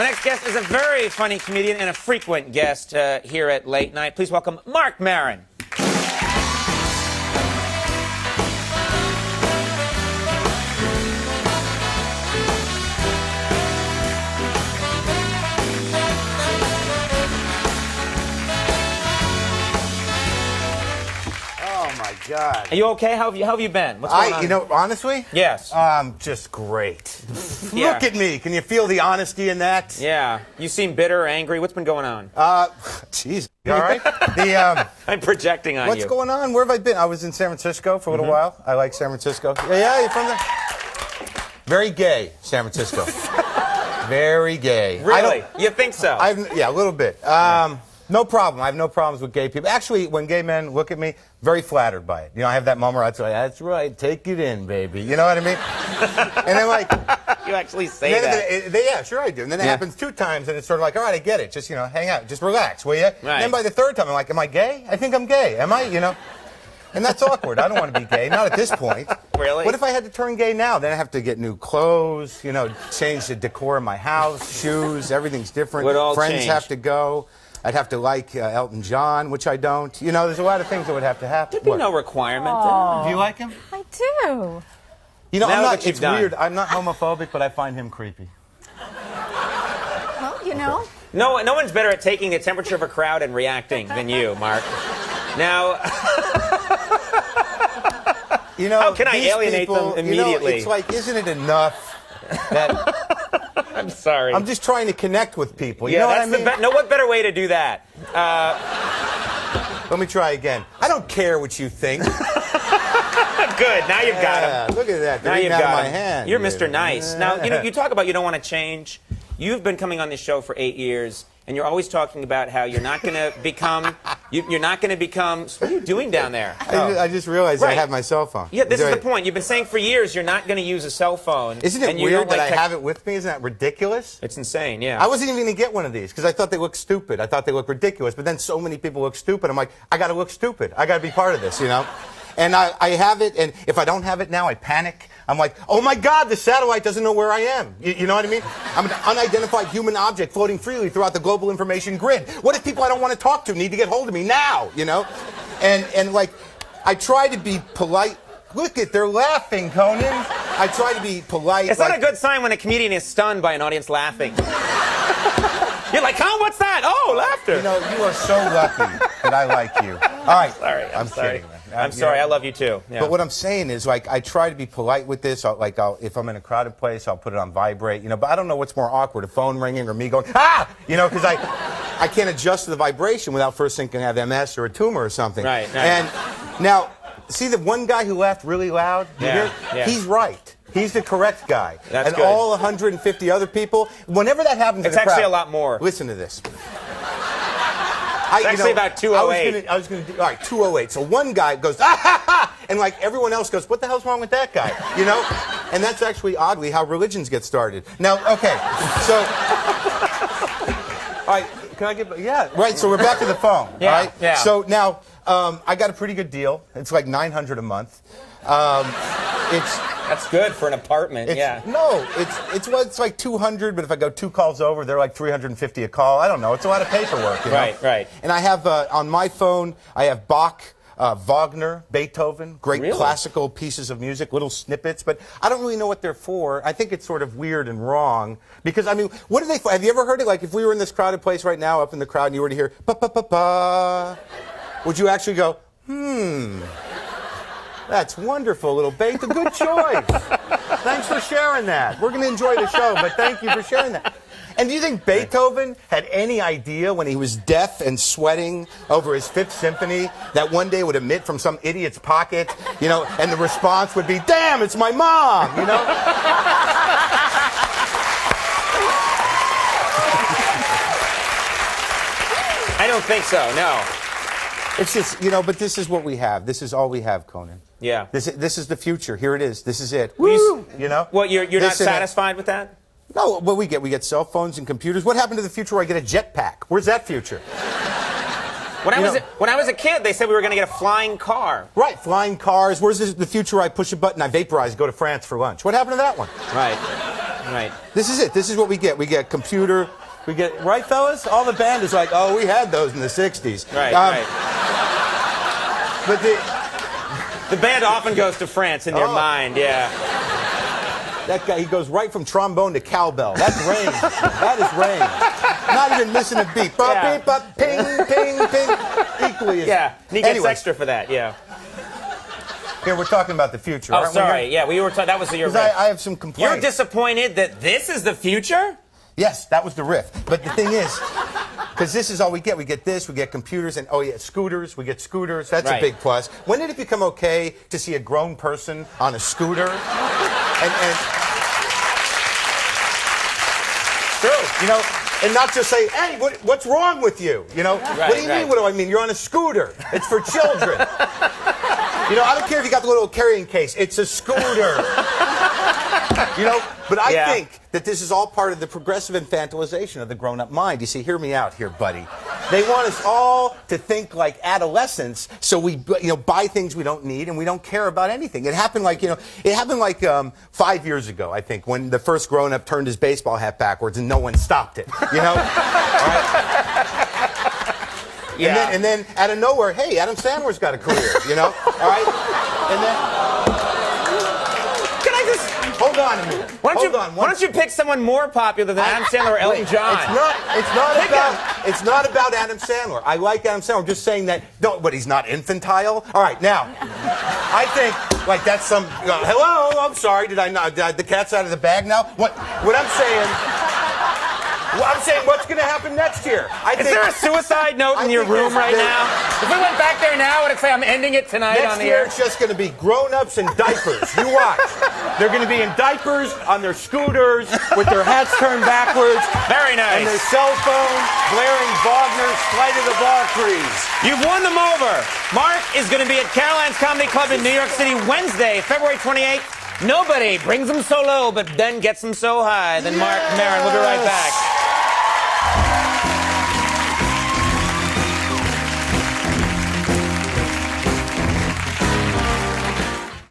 My next guest is a very funny comedian and a frequent guest here at Late Night. Please welcome Marc Maron. God. Are you okay? How have you been? What's going on? You know, honestly? Yes. Just great. Yeah. Look at me. Can you feel the honesty in that? Yeah. You seem bitter, angry. What's been going on? Jeez. You all right? I'm projecting on you. What's going on? Where have I been? I was in San Francisco for a little while. I like San Francisco. Yeah, you're from there? Very gay, San Francisco. Very gay. Really? You think so? Yeah, a little bit. No problem. I have no problems with gay people. Actually, when gay men look at me, very flattered by it. You know, I have that moment where I'd say, "That's right, take it in, baby." You know what I mean? And then, like, you actually say that? Yeah, sure I do. And then it happens 2 times, and it's sort of like, all right, I get it. Just, you know, hang out. Just relax, will you? Right. And then by the 3rd time, I'm like, am I gay? I think I'm gay. Am I? You know? And that's awkward. I don't want to be gay. Not at this point. Really? What if I had to turn gay now? Then I have to get new clothes, you know, change the decor in my house, shoes, everything's different. Would all Friends change. have to go. I'd have to like Elton John, which I don't. You know, there's a lot of things that would have to happen. There'd be no requirement. Do you like him? I do. You know, Now I'm not, that you've it's done. weird. I'm not homophobic, but I find him creepy. Well, you know. No one's better at taking the temperature of a crowd and reacting than you, Marc. Now, You know, how can I these alienate people, them immediately? You know, it's like, isn't it enough that I'm sorry. I'm just trying to connect with people? You know what I mean? No, what better way to do that? Let me try again. I don't care what you think. Good. Now you've got him. Look at that. Now They're you've eating out got of my him. hand. You're Mr. Nice. Now, you know, you talk about you don't want to change. You've been coming on this show for 8 years, and you're always talking about how you're not going to become. You're not going to become. What are you doing down there? I just realized I have my cell phone. Yeah, this is the point. You've been saying for years you're not going to use a cell phone. Isn't it weird that I have it with me? Isn't that ridiculous? It's insane, yeah. I wasn't even going to get one of these because I thought they looked stupid. I thought they looked ridiculous. But then so many people look stupid. I'm like, I got to look stupid. I got to be part of this, you know? And I have it, and if I don't have it now, I panic. I'm like, oh my God, the satellite doesn't know where I am. You know what I mean? I'm an unidentified human object floating freely throughout the global information grid. What if people I don't want to talk to need to get hold of me now, you know? And like, I try to be polite. Look it, they're laughing, Conan. I try to be polite. It's not a good sign when a comedian is stunned by an audience laughing. You're like, huh, what's that? Oh, laughter. You know, you are so lucky that I like you. All right. Sorry, I'm sorry. Kidding, man. I'm sorry, I love you too. Yeah. But what I'm saying is, like, I try to be polite with this. If I'm in a crowded place, I'll put it on vibrate, you know. But I don't know what's more awkward, a phone ringing or me going, ah! You know, because I can't adjust to the vibration without first thinking I have MS or a tumor or something. Right. And now, see the one guy who laughed really loud? Yeah. He's right. He's the correct guy. That's and good. all 150 other people, whenever that happens in It's a crowd, actually a lot more. Listen to this. It's actually about 208. I was going to do, all right, 208. So one guy goes, ah, ha, ha, and like everyone else goes, what the hell's wrong with that guy? You know? And that's actually, oddly, how religions get started. Now, okay, so, all right, can I get, yeah, right, so we're back to the phone, Yeah, all right? yeah. So now, I got a pretty good deal. It's like $900 a month. That's good for an apartment, yeah. No, it's like 200, but if I go 2 calls over, they're like 350 a call. I don't know. It's a lot of paperwork, you know? Right, right. And I have, on my phone, I have Bach, Wagner, Beethoven, great classical pieces of music, little snippets, but I don't really know what they're for. I think it's sort of weird and wrong, because, I mean, what are they for? Have you ever heard it? Like, if we were in this crowded place right now, up in the crowd, and you were to hear, pa-pa-pa-pa, would you actually go, that's wonderful, little Beethoven. Good choice. Thanks for sharing that. We're going to enjoy the show, but thank you for sharing that. And do you think Beethoven had any idea when he was deaf and sweating over his 5th symphony that one day would emit from some idiot's pocket, you know, and the response would be, damn, it's my mom, you know? I don't think so, no. It's just, you know, but this is what we have. This is all we have, Conan. Yeah. This is the future. Here it is. This is it. Woo! You know? Well, you're not satisfied with that? No, well, we get cell phones and computers. What happened to the future where I get a jetpack? Where's that future? When I was a kid, they said we were going to get a flying car. Right, flying cars. Where's the future where I push a button, I vaporize, go to France for lunch? What happened to that one? Right. Right. This is it. This is what we get. We get computer. We get, right, fellas? All the band is like, oh, we had those in the 60s. Right, right. But the band often goes to France in your mind, yeah. That guy, he goes right from trombone to cowbell. That's range. That is range. Not even missing a beat. Bop, Yeah. beep, bop, ping, ping, ping. Equally as... Yeah, and he gets Anyways, extra for that, yeah. here, we're talking about the future. Oh, aren't we? sorry, yeah, we were that was your riff. Because I have some complaints. You're disappointed that this is the future? Yes, that was the riff. But the thing is, because this is all we get. We get this, we get computers, and oh yeah, scooters. We get scooters. That's Right. a big plus. When did it become okay to see a grown person on a scooter? And True. you know, and not just say, hey, what's wrong with you? You know, what do you mean? What do I mean? You're on a scooter. It's for children. You know, I don't care if you got the little carrying case. It's a scooter. You know, but I think that this is all part of the progressive infantilization of the grown-up mind. You see, hear me out here, buddy. They want us all to think like adolescents, so we, buy things we don't need and we don't care about anything. It happened like, 5 years ago, I think, when the first grown-up turned his baseball hat backwards and no one stopped it. You know? All right? Yeah. And then out of nowhere, hey, Adam Sandler's got a career, you know? All right? And then... Hold on a minute. Why don't you pick someone more popular than Adam Sandler or Elton John? It's not about Adam Sandler. I like Adam Sandler. I'm just saying that. But he's not infantile. All right, now, I think like that's some. Hello, I'm sorry. Did the cat's out of the bag now? What I'm saying. I'm saying what's going to happen next year. Is there a suicide note in your room right now? If we went back there now, would it say I'm ending it tonight on the air? Next year, it's just going to be grown-ups in diapers. You watch. They're going to be in diapers on their scooters with their hats turned backwards. Very nice. And their cell phones blaring Wagner's Flight of the Valkyries. You've won them over. Mark is going to be at Caroline's Comedy Club in New York City Wednesday, February 28th. Nobody brings them so low, but then gets them so high. Then Marc Maron. We'll be right back.